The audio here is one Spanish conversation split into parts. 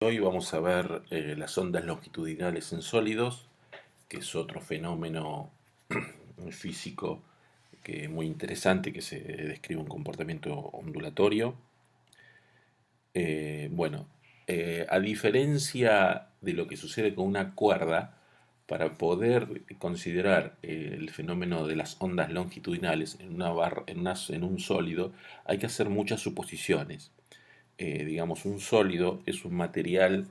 Hoy vamos a ver las ondas longitudinales en sólidos, que es otro fenómeno físico muy interesante, que se describe un comportamiento ondulatorio. Bueno, a diferencia de lo que sucede con una cuerda, para poder considerar el fenómeno de las ondas longitudinales en una barra, en un sólido, hay que hacer muchas suposiciones. Digamos, un sólido es un material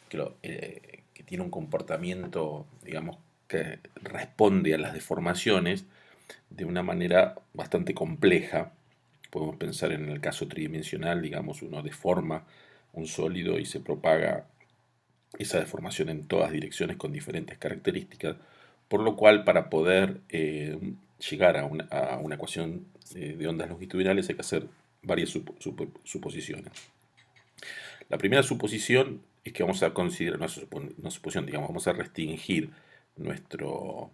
que tiene un comportamiento, digamos, que responde a las deformaciones de una manera bastante compleja. Podemos pensar en el caso tridimensional, digamos, uno deforma un sólido y se propaga esa deformación en todas direcciones con diferentes características, por lo cual para poder llegar a una ecuación de ondas longitudinales hay que hacer varias suposiciones. La primera suposición es que vamos a considerar una suposición, digamos, vamos a restringir nuestro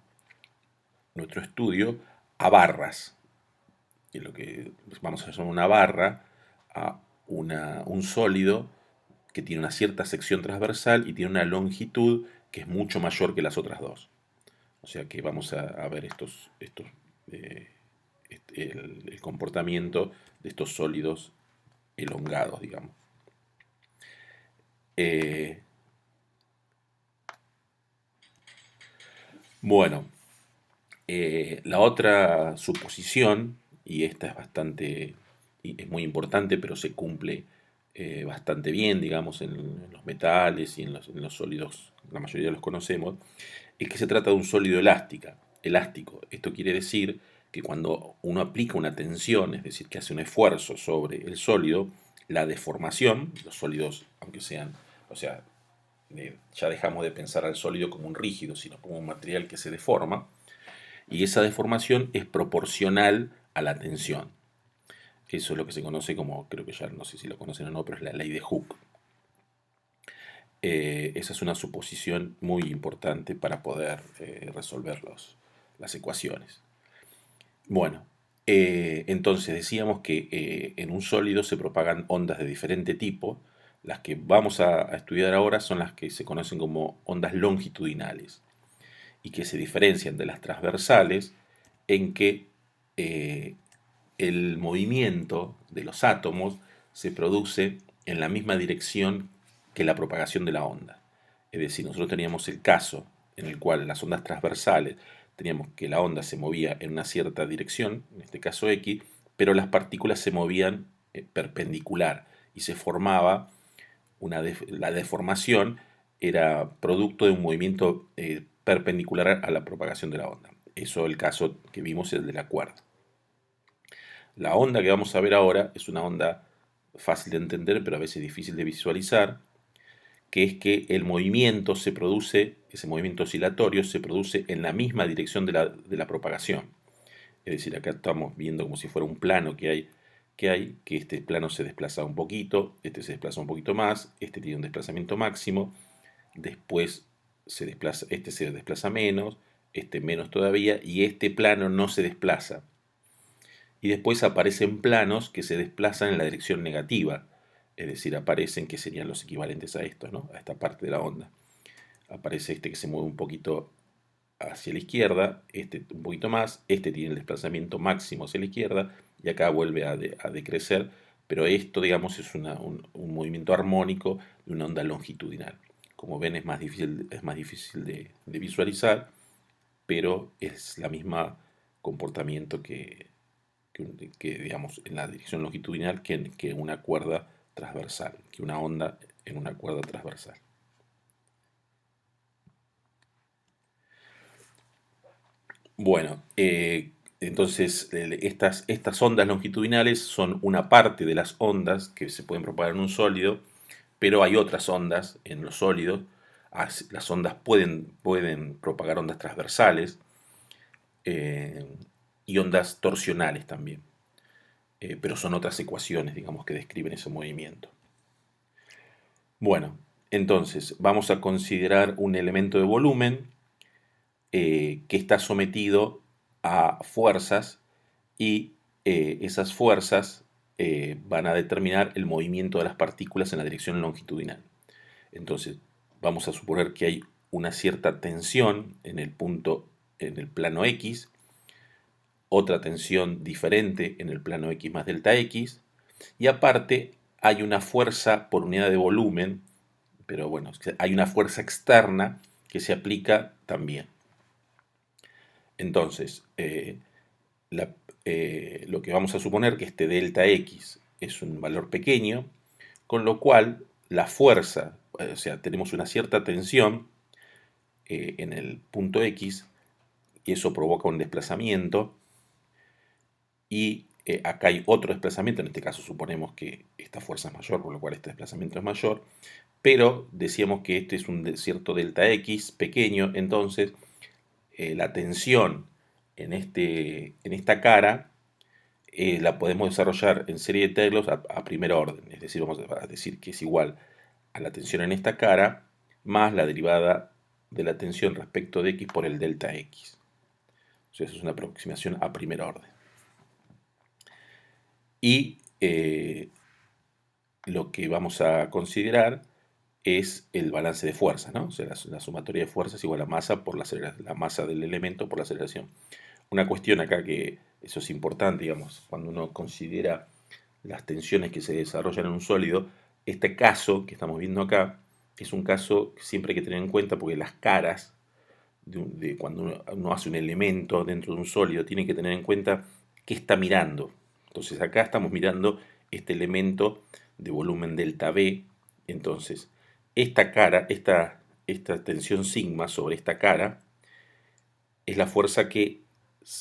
estudio a barras, que lo que vamos a hacer una barra a un sólido que tiene una cierta sección transversal y tiene una longitud que es mucho mayor que las otras dos. O sea que vamos a ver eh, el comportamiento de estos sólidos elongados, digamos. Eh, bueno, la otra suposición, y esta es es muy importante, pero se cumple bastante bien, digamos, en los metales y en los sólidos, la mayoría los conocemos, es que se trata de un sólido elástico. Esto quiere decir que cuando uno aplica una tensión, es decir, que hace un esfuerzo sobre el sólido, la deformación, los sólidos, aunque sean, o sea, ya dejamos de pensar al sólido como un rígido, sino como un material que se deforma, y esa deformación es proporcional a la tensión. Eso es lo que se conoce como, creo que ya no sé si lo conocen o no, pero es la ley de Hooke. Esa es una suposición muy importante para poder resolver las ecuaciones. Bueno, entonces decíamos que en un sólido se propagan ondas de diferente tipo. Las que vamos a estudiar ahora son las que se conocen como ondas longitudinales y que se diferencian de las transversales en que eh, el movimiento de los átomos se produce en la misma dirección que la propagación de la onda. Es decir, nosotros teníamos el caso en el cual las ondas transversales teníamos que la onda se movía en una cierta dirección, en este caso X, pero las partículas se movían perpendicular y se formaba la deformación era producto de un movimiento perpendicular a la propagación de la onda. Eso el caso que vimos es el de la cuerda. La onda que vamos a ver ahora es una onda fácil de entender, pero a veces difícil de visualizar, que es que el movimiento se produce, ese movimiento oscilatorio se produce en la misma dirección de la propagación. Es decir, acá estamos viendo como si fuera un plano que este plano se desplaza un poquito, este se desplaza un poquito más, este tiene un desplazamiento máximo, después este se desplaza menos, este menos todavía, y este plano no se desplaza. Y después aparecen planos que se desplazan en la dirección negativa, es decir, aparecen que serían los equivalentes a estos, ¿no? A esta parte de la onda. Aparece este que se mueve un poquito hacia la izquierda, este un poquito más, este tiene el desplazamiento máximo hacia la izquierda y acá vuelve a decrecer, pero esto, digamos, es un movimiento armónico de una onda longitudinal. Como ven, es más difícil de visualizar, pero es la misma comportamiento digamos, en la dirección longitudinal que una cuerda transversal, que una onda en una cuerda transversal. Bueno, entonces estas ondas longitudinales son una parte de las ondas que se pueden propagar en un sólido, pero hay otras ondas en los sólidos. Las ondas pueden propagar ondas transversales eh, y ondas torsionales también, pero son otras ecuaciones, digamos, que describen ese movimiento. Bueno, entonces vamos a considerar un elemento de volumen que está sometido a fuerzas y esas fuerzas van a determinar el movimiento de las partículas en la dirección longitudinal. Entonces, vamos a suponer que hay una cierta tensión en el plano X, otra tensión diferente en el plano X más delta X, y aparte hay una fuerza por unidad de volumen, pero bueno, hay una fuerza externa que se aplica también. Entonces, lo que vamos a suponer que este delta X es un valor pequeño, con lo cual la fuerza, o sea, tenemos una cierta tensión en el punto X, y eso provoca un desplazamiento, y acá hay otro desplazamiento, en este caso suponemos que esta fuerza es mayor, por lo cual este desplazamiento es mayor, pero decíamos que este es un cierto delta X pequeño, entonces la tensión en esta cara la podemos desarrollar en serie de Taylor a primer orden, es decir, vamos a decir que es igual a la tensión en esta cara más la derivada de la tensión respecto de X por el delta X. Entonces, eso es una aproximación a primer orden. Y lo que vamos a considerar es el balance de fuerzas, ¿no? O sea, la sumatoria de fuerzas igual a masa por la masa del elemento por la aceleración. Una cuestión acá que eso es importante, digamos, cuando uno considera las tensiones que se desarrollan en un sólido, este caso que estamos viendo acá es un caso que siempre hay que tener en cuenta porque las caras de cuando uno hace un elemento dentro de un sólido tiene que tener en cuenta qué está mirando. Entonces acá estamos mirando este elemento de volumen delta V. Entonces esta cara, esta tensión sigma sobre esta cara es la fuerza que,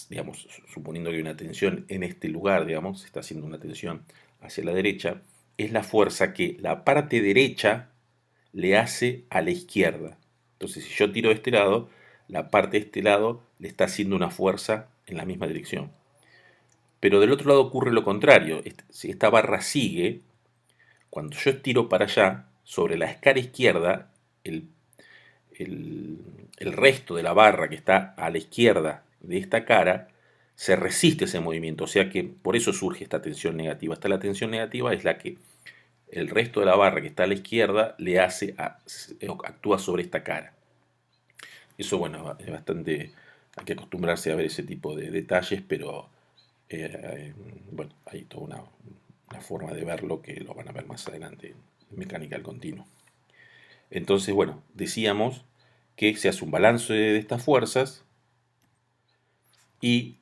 digamos, suponiendo que hay una tensión en este lugar, digamos, se está haciendo una tensión hacia la derecha, es la fuerza que la parte derecha le hace a la izquierda. Entonces, si yo tiro de este lado, la parte de este lado le está haciendo una fuerza en la misma dirección. Pero del otro lado ocurre lo contrario. Si esta barra sigue, cuando yo tiro para allá, sobre la escala izquierda, el, el resto de la barra que está a la izquierda de esta cara se resiste a ese movimiento. O sea que por eso surge esta tensión negativa. Esta la tensión negativa es la que el resto de la barra que está a la izquierda le hace actúa sobre esta cara. Eso, bueno, es bastante, hay que acostumbrarse a ver ese tipo de detalles, pero bueno, hay toda una forma de verlo que lo van a ver más adelante en mecánica al continuo. Entonces, bueno, decíamos que se hace un balance de estas fuerzas y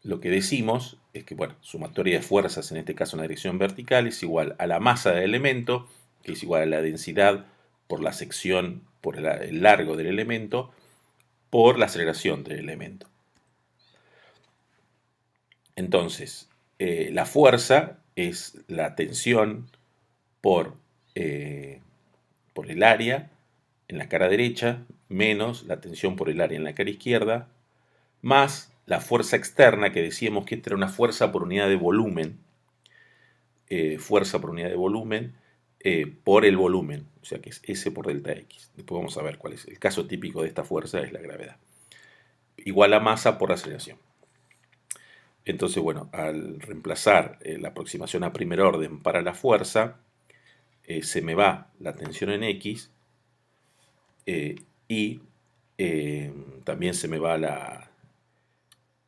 lo que decimos es que, bueno, sumatoria de fuerzas, en este caso en la dirección vertical, es igual a la masa del elemento, que es igual a la densidad por la sección, por el largo del elemento, por la aceleración del elemento. Entonces, la fuerza es la tensión por el área en la cara derecha, menos la tensión por el área en la cara izquierda, más la fuerza externa, que decíamos que esta era una fuerza por unidad de volumen, por el volumen, o sea que es S por delta X. Después vamos a ver cuál es. El caso típico de esta fuerza es la gravedad. Igual a masa por aceleración. Entonces, bueno, al reemplazar la aproximación a primer orden para la fuerza, se me va la tensión en X y también se me va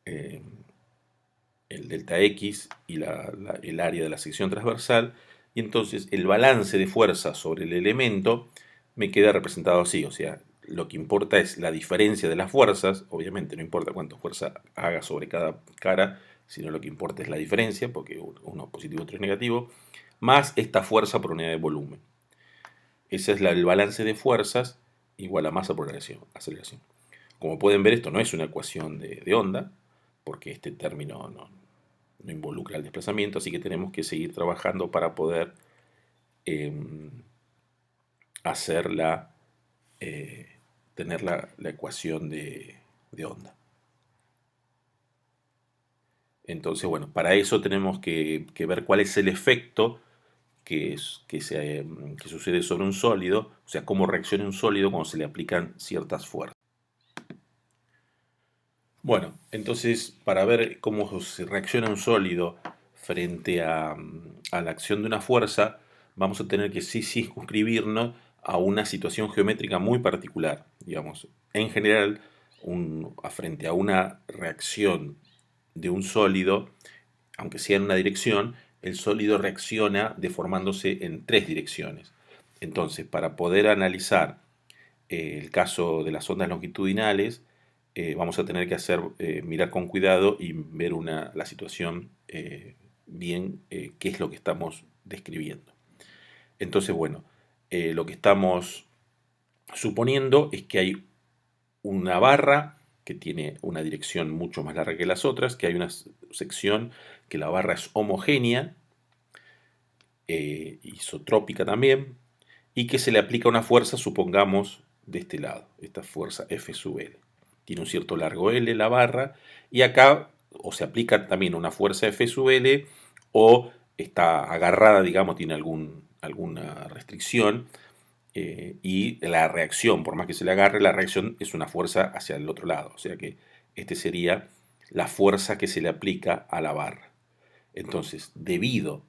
el delta X y el área de la sección transversal, y entonces el balance de fuerza sobre el elemento me queda representado así, o sea, lo que importa es la diferencia de las fuerzas, obviamente no importa cuánta fuerza haga sobre cada cara, sino lo que importa es la diferencia, porque uno es positivo, otro es negativo, más esta fuerza por unidad de volumen. Ese es el balance de fuerzas igual a masa por aceleración. Como pueden ver, esto no es una ecuación de onda, porque este término no involucra el desplazamiento, así que tenemos que seguir trabajando para poder tener la ecuación de onda. Entonces, bueno, para eso tenemos que ver cuál es el efecto que sucede sobre un sólido, o sea, cómo reacciona un sólido cuando se le aplican ciertas fuerzas. Bueno, entonces, para ver cómo se reacciona un sólido frente a la acción de una fuerza, vamos a tener que sí circunscribirnos a una situación geométrica muy particular. Digamos, en general, frente a una reacción de un sólido, aunque sea en una dirección, el sólido reacciona deformándose en tres direcciones. Entonces, para poder analizar el caso de las ondas longitudinales, vamos a tener que mirar con cuidado y ver la situación bien, qué es lo que estamos describiendo. Entonces, bueno, lo que estamos suponiendo es que hay una barra que tiene una dirección mucho más larga que las otras, que hay una sección que la barra es homogénea, isotrópica también, y que se le aplica una fuerza, supongamos, de este lado, esta fuerza F sub L. Tiene un cierto largo L la barra, y acá o se aplica también una fuerza F sub L, o está agarrada, digamos, tiene alguna restricción, y la reacción, por más que se le agarre, la reacción es una fuerza hacia el otro lado. O sea que este sería la fuerza que se le aplica a la barra. Entonces, debido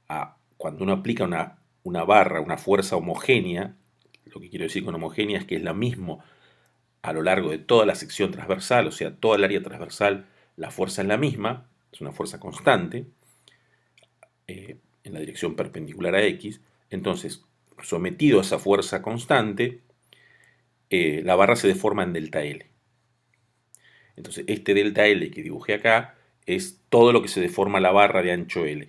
a cuando uno aplica una barra, una fuerza homogénea, lo que quiero decir con homogénea es que es la misma a lo largo de toda la sección transversal, o sea, toda el área transversal, la fuerza es la misma, es una fuerza constante, en la dirección perpendicular a X. Entonces, sometido a esa fuerza constante, la barra se deforma en delta L. Entonces, este delta L que dibujé acá es todo lo que se deforma la barra de ancho L.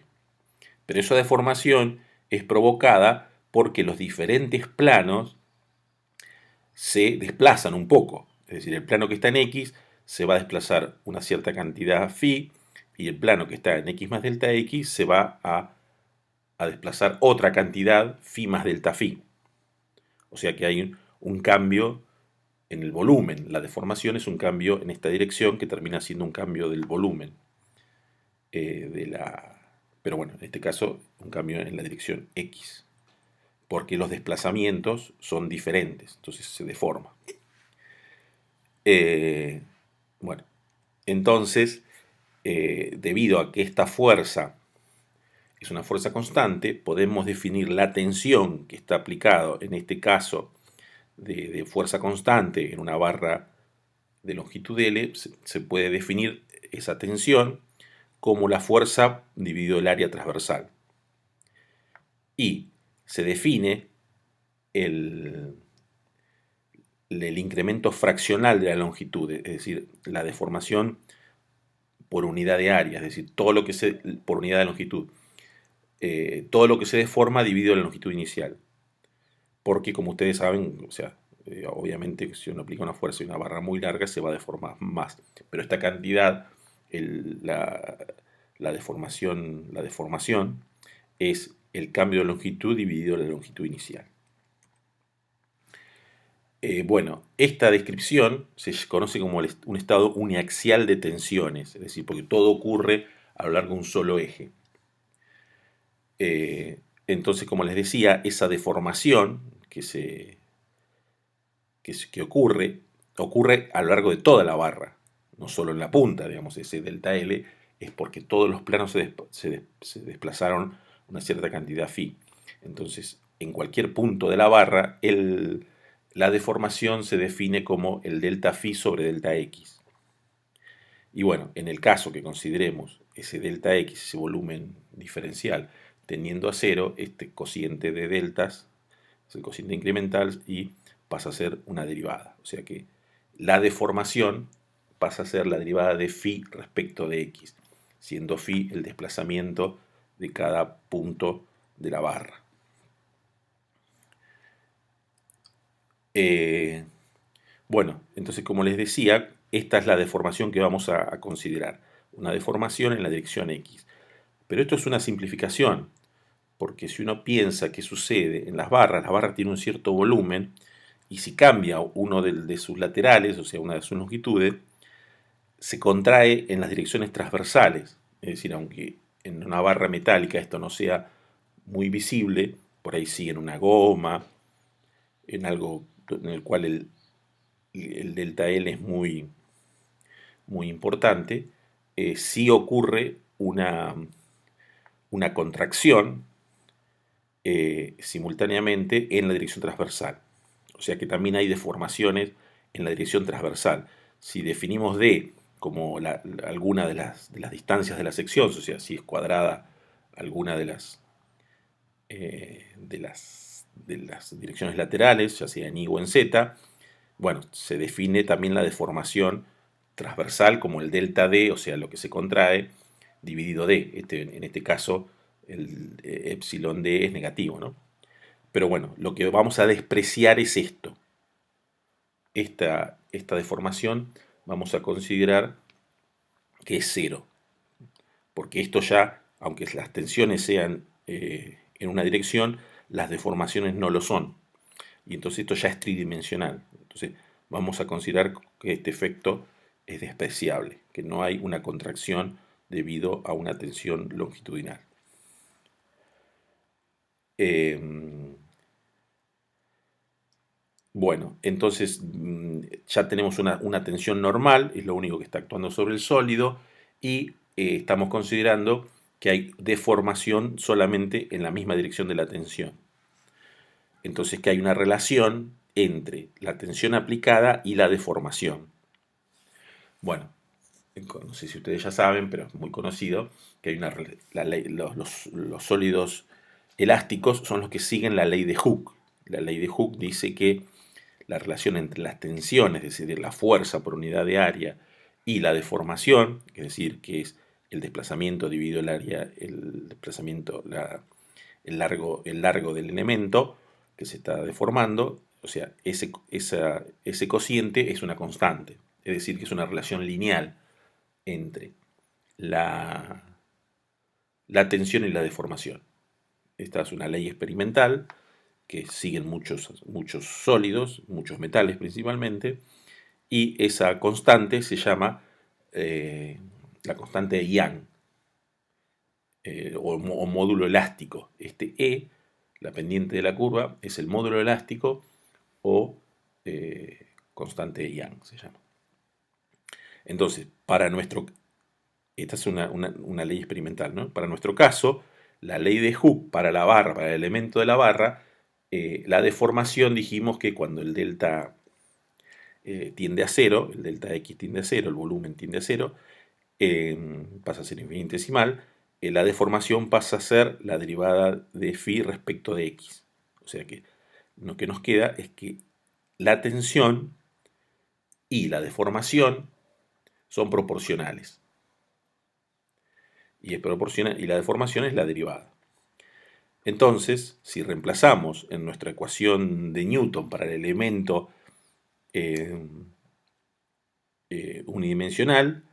Pero esa deformación es provocada porque los diferentes planos se desplazan un poco. Es decir, el plano que está en X se va a desplazar una cierta cantidad phi, y el plano que está en X más delta X se va a desplazar otra cantidad phi más delta phi. O sea que hay un cambio en el volumen. La deformación es un cambio en esta dirección que termina siendo un cambio del volumen. Pero bueno, en este caso un cambio en la dirección X, porque los desplazamientos son diferentes, entonces se deforma. Bueno, entonces, debido a que esta fuerza es una fuerza constante, podemos definir la tensión que está aplicado, en este caso, de fuerza constante en una barra de longitud L, se puede definir esa tensión como la fuerza dividido el área transversal. Y se define el incremento fraccional de la longitud, es decir, la deformación por unidad de área, es decir, por unidad de longitud. Todo lo que se deforma dividido la longitud inicial. Porque, como ustedes saben, o sea, obviamente si uno aplica una fuerza y una barra muy larga se va a deformar más. Pero esta cantidad, la deformación es el cambio de longitud dividido la longitud inicial. Bueno, esta descripción se conoce como un estado uniaxial de tensiones, es decir, porque todo ocurre a lo largo de un solo eje. Entonces, como les decía, esa deformación que ocurre a lo largo de toda la barra, no solo en la punta, digamos, ese delta L es porque todos los planos se desplazaron una cierta cantidad phi. Entonces, en cualquier punto de la barra, la deformación se define como el delta phi sobre delta X. Y bueno, en el caso que consideremos ese delta X, ese volumen diferencial, tendiendo a cero, este cociente de deltas es el cociente incremental y pasa a ser una derivada. O sea que la deformación pasa a ser la derivada de phi respecto de x, siendo phi el desplazamiento de cada punto de la barra. Bueno, entonces como les decía, esta es la deformación que vamos a considerar. Una deformación en la dirección x. Pero esto es una simplificación, porque si uno piensa qué sucede en las barras tienen un cierto volumen, y si cambia uno de sus laterales, o sea, una de sus longitudes, se contrae en las direcciones transversales. Es decir, aunque en una barra metálica esto no sea muy visible, por ahí sí en una goma, en algo en el cual el delta L es muy, muy importante, sí ocurre una contracción simultáneamente en la dirección transversal. O sea que también hay deformaciones en la dirección transversal. Si definimos D como alguna de las distancias de la sección, o sea, si es cuadrada alguna de las direcciones laterales, ya sea en Y o en Z, bueno, se define también la deformación transversal como el delta D, o sea, lo que se contrae, dividido D. En este caso, el epsilon D es negativo, ¿no? Pero bueno, lo que vamos a despreciar es esto. Esta deformación vamos a considerar que es cero, porque esto ya, aunque las tensiones sean en una dirección, las deformaciones no lo son. Y entonces esto ya es tridimensional. Entonces vamos a considerar que este efecto es despreciable, que no hay una contracción debido a una tensión longitudinal. Bueno, entonces ya tenemos una tensión normal, es lo único que está actuando sobre el sólido, y estamos considerando que hay deformación solamente en la misma dirección de la tensión. Entonces que hay una relación entre la tensión aplicada y la deformación. Bueno, no sé si ustedes ya saben, pero es muy conocido que hay los sólidos elásticos son los que siguen la ley de Hooke. La ley de Hooke dice que la relación entre las tensiones, es decir, la fuerza por unidad de área, y la deformación, es decir, que es el desplazamiento dividido el área, el desplazamiento, el largo del elemento que se está deformando, o sea, ese cociente es una constante, es decir, que es una relación lineal entre la, la tensión y la deformación. Esta es una ley experimental que siguen muchos sólidos, muchos metales principalmente, y esa constante se llama la constante de Young, o módulo elástico. Este E, la pendiente de la curva, es el módulo elástico o constante de Young se llama. Entonces, esta es una ley experimental, ¿no? Para nuestro caso, la ley de Hooke para la barra, para el elemento de la barra, la deformación dijimos que cuando el delta tiende a cero, el delta X tiende a cero, el volumen tiende a cero, pasa a ser infinitesimal, la deformación pasa a ser la derivada de phi respecto de X. O sea que lo que nos queda es que la tensión y la deformación son proporcionales. Y la deformación es la derivada. Entonces, si reemplazamos en nuestra ecuación de Newton para el elemento unidimensional,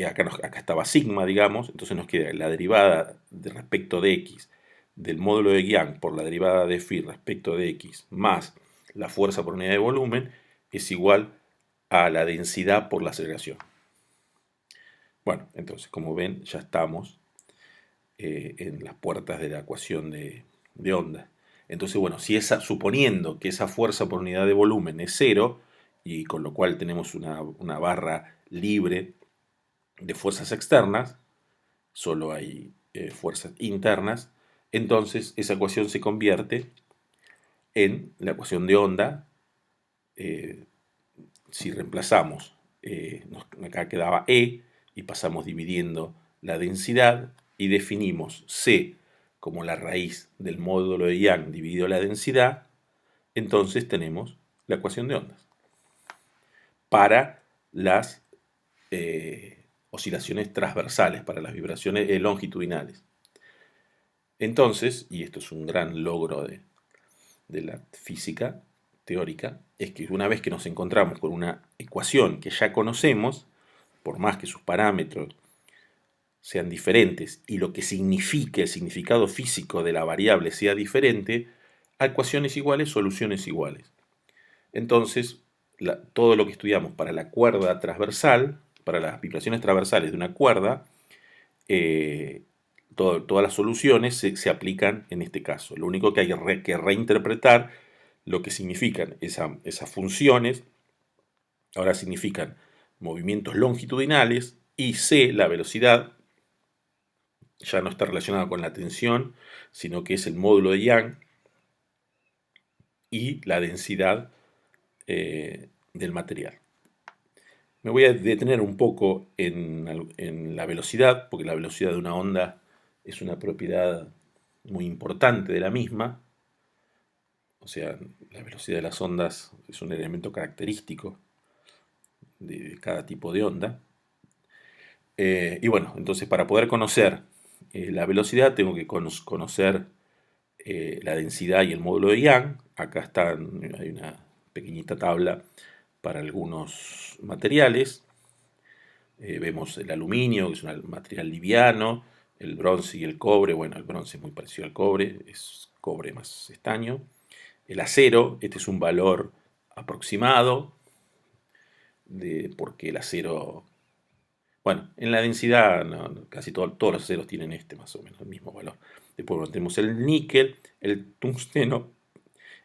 acá estaba sigma, digamos, entonces nos queda la derivada de respecto de x del módulo de Young por la derivada de phi respecto de x más la fuerza por unidad de volumen es igual a la densidad por la aceleración. Bueno, entonces como ven ya estamos en las puertas de la ecuación de onda. Entonces, bueno, suponiendo que esa fuerza por unidad de volumen es cero, y con lo cual tenemos una barra libre de fuerzas externas, solo hay fuerzas internas, entonces esa ecuación se convierte en la ecuación de onda. Si reemplazamos, acá quedaba E, y pasamos dividiendo la densidad, y definimos C como la raíz del módulo de Young dividido la densidad, entonces tenemos la ecuación de ondas para las oscilaciones transversales, para las vibraciones longitudinales. Entonces, y esto es un gran logro de la física teórica, es que una vez que nos encontramos con una ecuación que ya conocemos, por más que sus parámetros sean diferentes y lo que signifique el significado físico de la variable sea diferente, a ecuaciones iguales, soluciones iguales. Entonces, todo lo que estudiamos para la cuerda transversal, para las vibraciones transversales de una cuerda, todas las soluciones se aplican en este caso. Lo único que hay que reinterpretar lo que significan esas funciones. Ahora significan movimientos longitudinales y c, la velocidad, ya no está relacionado con la tensión, sino que es el módulo de Young y la densidad del material. Me voy a detener un poco en la velocidad, porque la velocidad de una onda es una propiedad muy importante de la misma. O sea, la velocidad de las ondas es un elemento característico de cada tipo de onda. Y bueno, entonces para poder conocer la velocidad tengo que conocer la densidad y el módulo de Young. Acá hay una pequeñita tabla para algunos materiales. Vemos el aluminio, que es un material liviano, el bronce y el cobre. Bueno, el bronce es muy parecido al cobre, es cobre más estaño. El acero, este es un valor aproximado, porque el acero, bueno, en la densidad casi todos los aceros tienen más o menos el mismo valor. Después bueno, tenemos el níquel, el tungsteno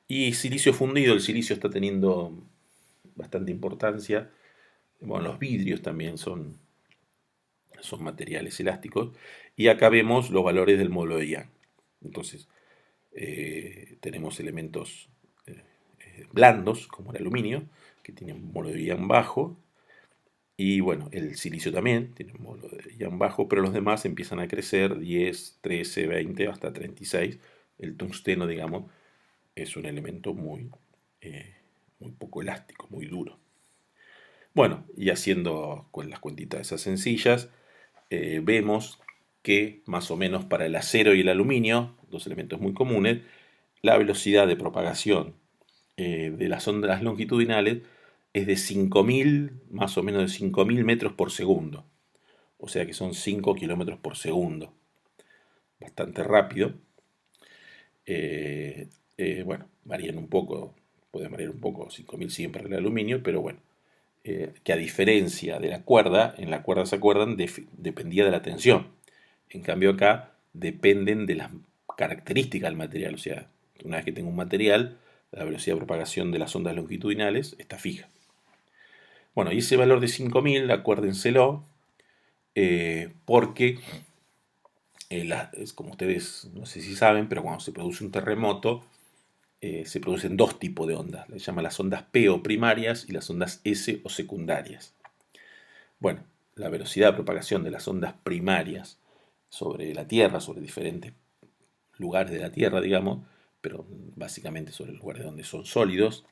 y silicio fundido. El silicio está teniendo bastante importancia. Bueno, los vidrios también son materiales elásticos. Y acá vemos los valores del módulo de Young. Entonces, tenemos elementos blandos, como el aluminio, que tienen un módulo de Young bajo. Y bueno, el silicio también tiene un módulo de Young bajo, pero los demás empiezan a crecer 10, 13, 20, hasta 36. El tungsteno, digamos, es un elemento muy poco elástico, muy duro. Bueno, y haciendo con las cuentitas esas sencillas, vemos que más o menos para el acero y el aluminio, dos elementos muy comunes, la velocidad de propagación de las ondas longitudinales es de 5.000, más o menos de 5.000 metros por segundo. O sea que son 5 kilómetros por segundo. Bastante rápido. Bueno, varían un poco, pueden variar un poco, 5.000 siempre el aluminio, pero bueno, que a diferencia de la cuerda, en la cuerda se acuerdan, dependía de la tensión. En cambio acá dependen de las características del material. O sea, una vez que tengo un material, la velocidad de propagación de las ondas longitudinales está fija. Bueno, y ese valor de 5.000, acuérdenselo, porque es como ustedes no sé si saben, pero cuando se produce un terremoto, se producen dos tipos de ondas. Se llaman las ondas P o primarias y las ondas S o secundarias. Bueno, la velocidad de propagación de las ondas primarias sobre la Tierra, sobre diferentes lugares de la Tierra, digamos, pero básicamente sobre lugares donde son sólidos,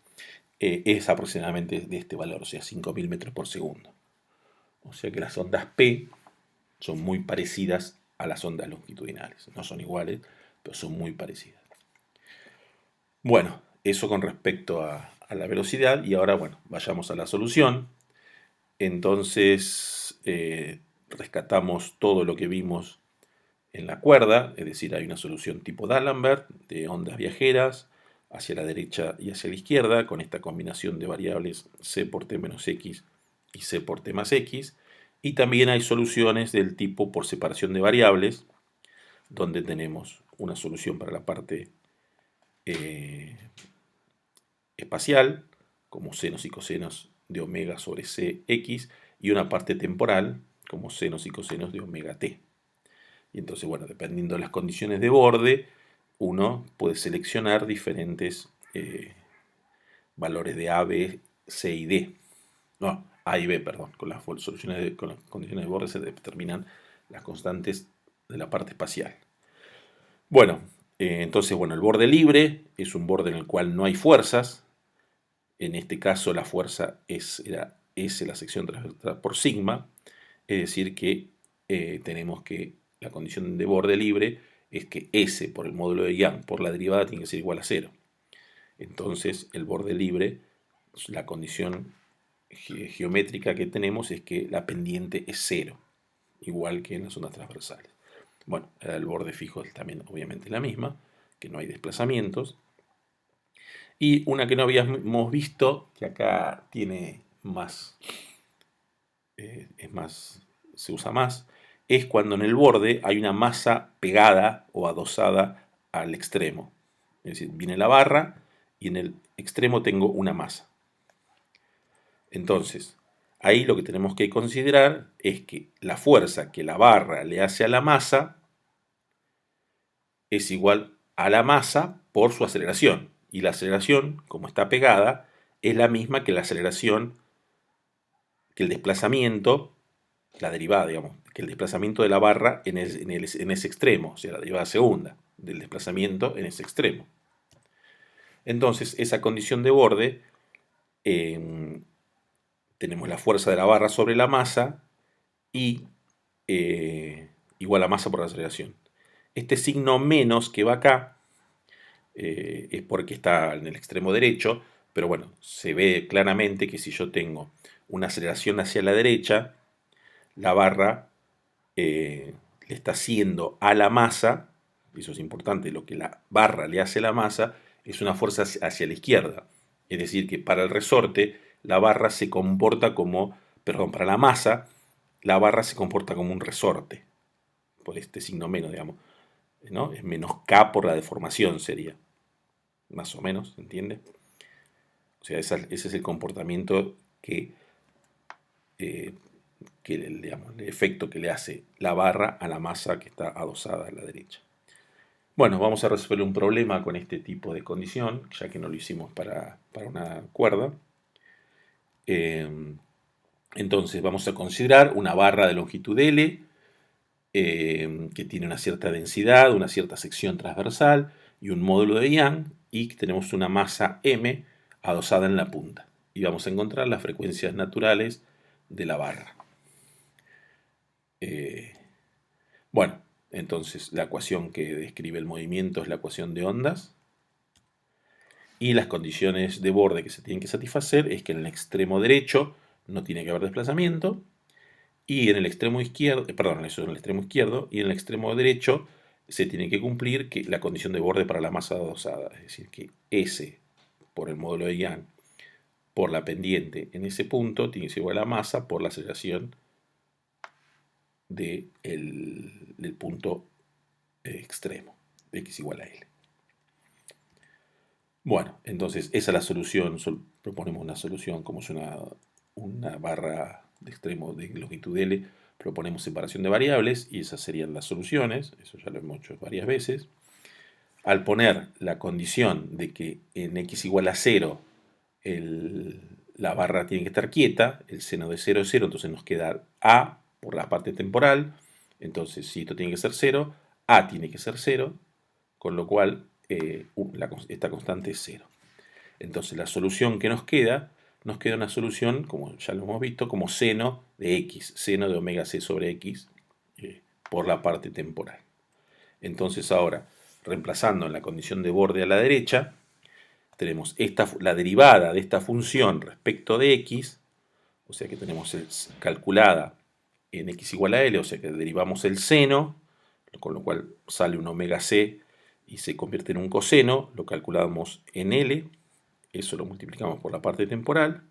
es aproximadamente de este valor, o sea, 5.000 metros por segundo. O sea que las ondas P son muy parecidas a las ondas longitudinales. No son iguales, pero son muy parecidas. Bueno, eso con respecto a la velocidad. Y ahora, bueno, vayamos a la solución. Entonces, rescatamos todo lo que vimos en la cuerda, es decir, hay una solución tipo D'Alembert de ondas viajeras hacia la derecha y hacia la izquierda, con esta combinación de variables c por t menos x y c por t más x. Y también hay soluciones del tipo por separación de variables, donde tenemos una solución para la parte espacial, como senos y cosenos de omega sobre cx, y una parte temporal, como senos y cosenos de omega t. Y entonces, bueno, dependiendo de las condiciones de borde, uno puede seleccionar diferentes valores de A, B, C y D. No, A y B, perdón. Con las con las condiciones de borde se determinan las constantes de la parte espacial. Bueno, entonces, bueno, el borde libre es un borde en el cual no hay fuerzas. En este caso, la fuerza era S, la sección transversal por sigma. Es decir, que tenemos que la condición de borde libre es que S por el módulo de Young por la derivada tiene que ser igual a 0. Entonces, el borde libre, la condición geométrica que tenemos es que la pendiente es 0, igual que en las ondas transversales. Bueno, el borde fijo es también obviamente la misma, que no hay desplazamientos. Y una que no habíamos visto, que acá tiene más, se usa más, es cuando en el borde hay una masa pegada o adosada al extremo. Es decir, viene la barra y en el extremo tengo una masa. Entonces, ahí lo que tenemos que considerar es que la fuerza que la barra le hace a la masa es igual a la masa por su aceleración. Y la aceleración, como está pegada, es la misma que la aceleración, que el desplazamiento, la derivada, digamos, que el desplazamiento de la barra en ese extremo, o sea, la derivada segunda del desplazamiento en ese extremo. Entonces, esa condición de borde, tenemos la fuerza de la barra sobre la masa y igual a masa por la aceleración. Este signo menos que va acá es porque está en el extremo derecho, pero bueno, se ve claramente que si yo tengo una aceleración hacia la derecha, la barra le está haciendo a la masa, eso es importante, lo que la barra le hace a la masa es una fuerza hacia la izquierda. Es decir, que para el resorte la barra se comporta como, perdón, para la masa la barra se comporta como un resorte, por este signo menos, digamos, ¿no? Es menos K por la deformación sería, más o menos, ¿se entiende? O sea, ese es el comportamiento eh, digamos, el efecto que le hace la barra a la masa que está adosada a la derecha. Bueno, vamos a resolver un problema con este tipo de condición, ya que no lo hicimos para una cuerda. Entonces vamos a considerar una barra de longitud L que tiene una cierta densidad, una cierta sección transversal y un módulo de Young, y tenemos una masa m adosada en la punta. Y vamos a encontrar las frecuencias naturales de la barra. Bueno, entonces la ecuación que describe el movimiento es la ecuación de ondas. Y las condiciones de borde que se tienen que satisfacer es que en el extremo derecho no tiene que haber desplazamiento, y en el extremo izquierdo, perdón, eso es en el extremo izquierdo, y en el extremo derecho se tiene que cumplir que la condición de borde para la masa adosada, es decir, que S por el módulo de Young por la pendiente en ese punto tiene que ser igual a la masa por la aceleración del punto extremo, x igual a L. Bueno, entonces esa es la solución, proponemos una solución como es una barra de extremo de longitud L, proponemos separación de variables y esas serían las soluciones, eso ya lo hemos hecho varias veces. Al poner la condición de que en x igual a 0 la barra tiene que estar quieta, el seno de 0 es 0, entonces nos queda a por la parte temporal, entonces si esto tiene que ser 0, a tiene que ser 0, con lo cual esta constante es 0. Entonces la solución que nos queda una solución, como ya lo hemos visto, como seno de x, seno de omega c sobre x por la parte temporal. Entonces ahora, reemplazando en la condición de borde a la derecha, tenemos la derivada de esta función respecto de x, o sea que tenemos calculada en x igual a L, o sea que derivamos el seno, con lo cual sale un omega c y se convierte en un coseno, lo calculamos en L, eso lo multiplicamos por la parte temporal,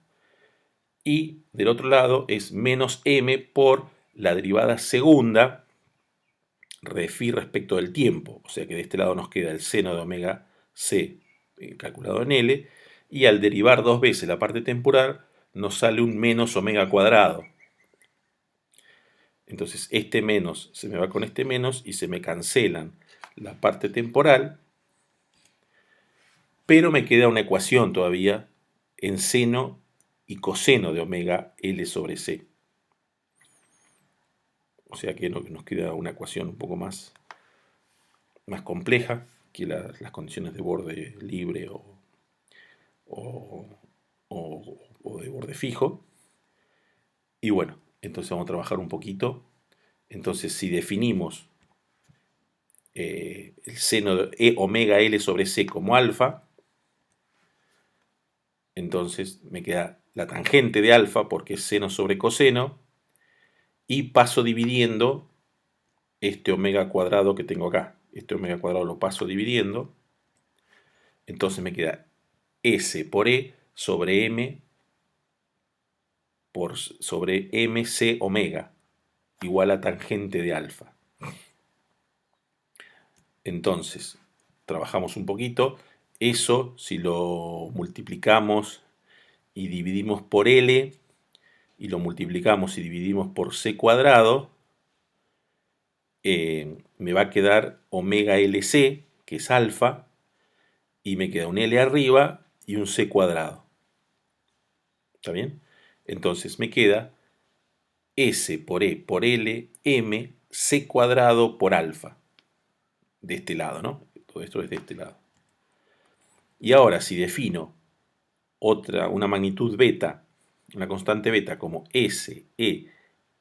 y del otro lado es menos m por la derivada segunda de phi respecto del tiempo, o sea que de este lado nos queda el seno de omega c calculado en L, y al derivar dos veces la parte temporal nos sale un menos omega cuadrado. Entonces este menos se me va con este menos y se me cancelan la parte temporal, pero me queda una ecuación todavía en seno y coseno de omega L sobre C. O sea que nos queda una ecuación un poco más compleja que las condiciones de borde libre o de borde fijo. Y bueno, entonces vamos a trabajar un poquito. Entonces si definimos el seno de omega L sobre C como alfa, entonces me queda la tangente de alfa porque es seno sobre coseno, y paso dividiendo este omega cuadrado que tengo acá. Este omega cuadrado lo paso dividiendo, entonces me queda S por E sobre M sobre MC omega igual a tangente de alfa. Entonces, trabajamos un poquito. Eso, si lo multiplicamos y dividimos por L, y lo multiplicamos y dividimos por C cuadrado, me va a quedar omega LC, que es alfa, y me queda un L arriba y un C cuadrado. ¿Está bien? Entonces me queda S por E por L, M, C cuadrado por alfa. De este lado, ¿no? Todo esto es de este lado. Y ahora, si defino una magnitud beta, una constante beta como S, E,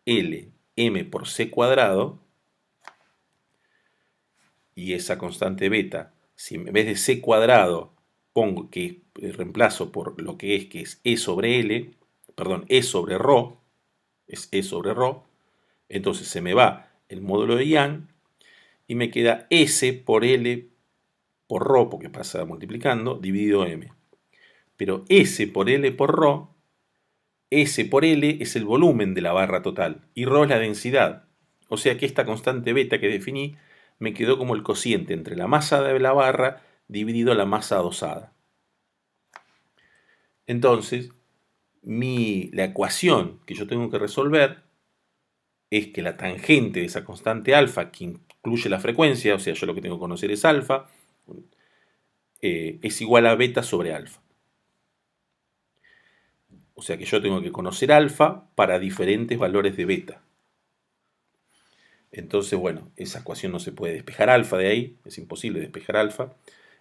L, M por C cuadrado, y esa constante beta, si en vez de C cuadrado pongo que reemplazo por lo que es E sobre L, perdón, E sobre ρ, es E sobre ρ, entonces se me va el módulo de Young y me queda S por L por ρ, porque pasa multiplicando, dividido M. Pero S por L por ρ, S por L es el volumen de la barra total y ρ es la densidad. O sea que esta constante beta que definí me quedó como el cociente entre la masa de la barra dividido la masa adosada. Entonces, la ecuación que yo tengo que resolver es que la tangente de esa constante alfa, que incluye la frecuencia, o sea, yo lo que tengo que conocer es alfa, es igual a beta sobre alfa. O sea que yo tengo que conocer alfa para diferentes valores de beta. Entonces, bueno, esa ecuación no se puede despejar alfa de ahí, es imposible despejar alfa.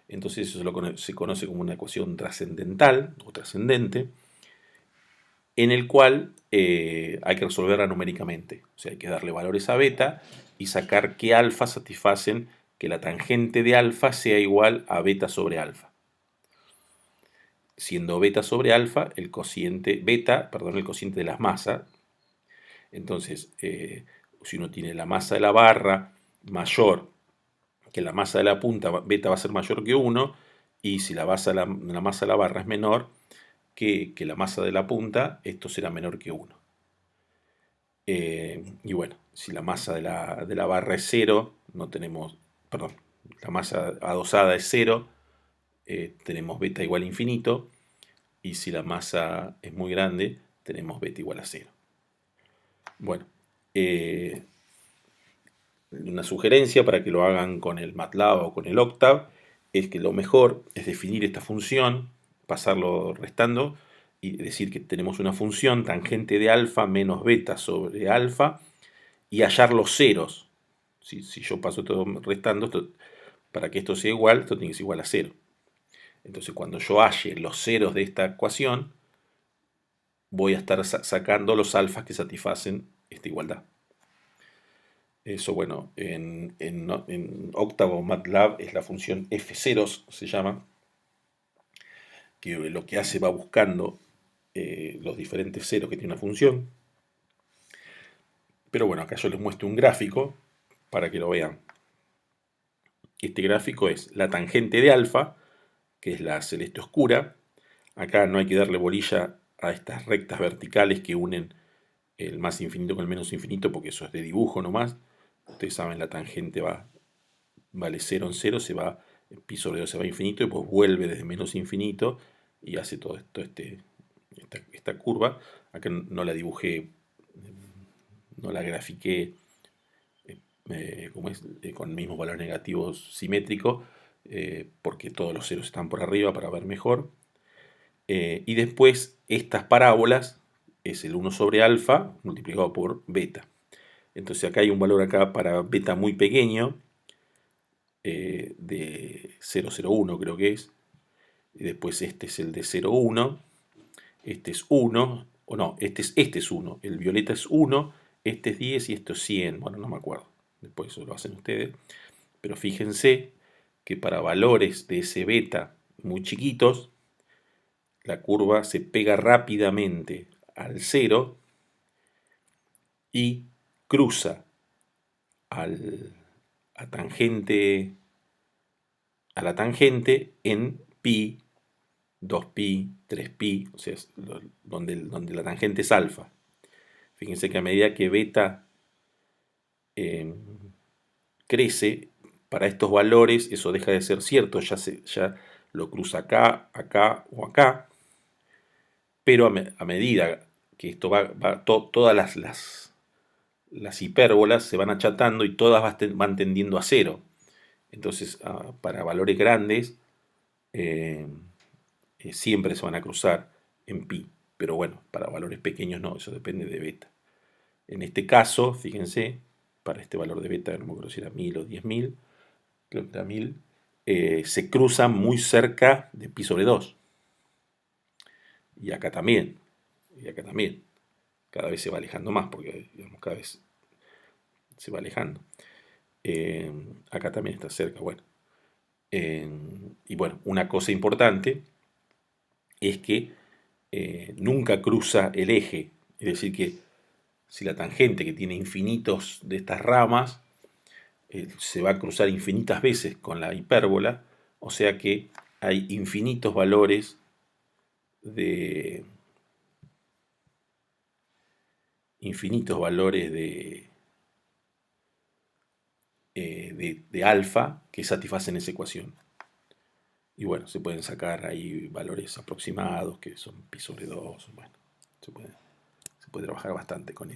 Entonces eso se conoce como una ecuación trascendental o trascendente, en el cual hay que resolverla numéricamente. O sea, hay que darle valores a beta y sacar qué alfa satisfacen que la tangente de alfa sea igual a beta sobre alfa. Siendo beta sobre alfa el cociente, el cociente de las masas. Entonces, si uno tiene la masa de la barra mayor que la masa de la punta, beta va a ser mayor que 1, y si la masa de la barra es menor que la masa de la punta, esto será menor que 1. Y bueno, si la masa de la barra es 0, no tenemos, perdón, la masa adosada es 0, tenemos beta igual a infinito, y si la masa es muy grande, tenemos beta igual a 0. Bueno, una sugerencia para que lo hagan con el MATLAB o con el Octave es que lo mejor es definir esta función, pasarlo restando y decir que tenemos una función tangente de alfa menos beta sobre alfa y hallar los ceros. Si yo paso todo restando, para que esto sea igual, esto tiene que ser igual a 0. Entonces cuando yo halle los ceros de esta ecuación, voy a estar sacando los alfas que satisfacen esta igualdad. Eso, bueno, en Octave MATLAB es la función F0, se llama, que lo que hace va buscando los diferentes ceros que tiene una función. Pero bueno, acá yo les muestro un gráfico para que lo vean. Este gráfico es la tangente de alfa, que es la celeste oscura. Acá no hay que darle bolilla a estas rectas verticales que unen el más infinito con el menos infinito, porque eso es de dibujo nomás. Ustedes saben, la tangente vale 0 en 0, pi sobre 2 se va a infinito y pues vuelve desde menos infinito y hace todo esto, esta curva. Acá no la dibujé, no la grafiqué con mismos valores negativos simétricos, porque todos los ceros están por arriba para ver mejor. Y después estas parábolas es el 1 sobre alfa multiplicado por beta. Entonces acá hay un valor acá para beta muy pequeño, de 0,01 creo que es. Y después este es el de 0,1. Este es 1. O no, este es 1. El violeta es 1. Este es 10 y esto es 100. Bueno, no me acuerdo. Después eso lo hacen ustedes. Pero fíjense que para valores de ese beta muy chiquitos, la curva se pega rápidamente al 0 y cruza a tangente, a la tangente en pi, 2pi, 3pi, o sea, donde la tangente es alfa. Fíjense que a medida que beta crece, para estos valores eso deja de ser cierto, ya lo cruza acá, acá o acá, pero a medida que esto todas las hipérbolas se van achatando y todas van tendiendo a cero. Entonces, para valores grandes, eh, siempre se van a cruzar en pi. Pero bueno, para valores pequeños no, eso depende de beta. En este caso, fíjense, para este valor de beta, no me acuerdo si era 1000 o 10.000, creo que era 1000, se cruzan muy cerca de pi sobre 2. Y acá también, y acá también. Cada vez se va alejando más, porque digamos, cada vez se va alejando. Acá también está cerca, bueno. Y bueno, una cosa importante es que nunca cruza el eje. Es decir, que si la tangente, que tiene infinitos de estas ramas, se va a cruzar infinitas veces con la hipérbola, o sea que hay de infinitos valores de alfa que satisfacen esa ecuación. Y bueno, se pueden sacar ahí valores aproximados que son pi sobre 2. Bueno, se puede trabajar bastante con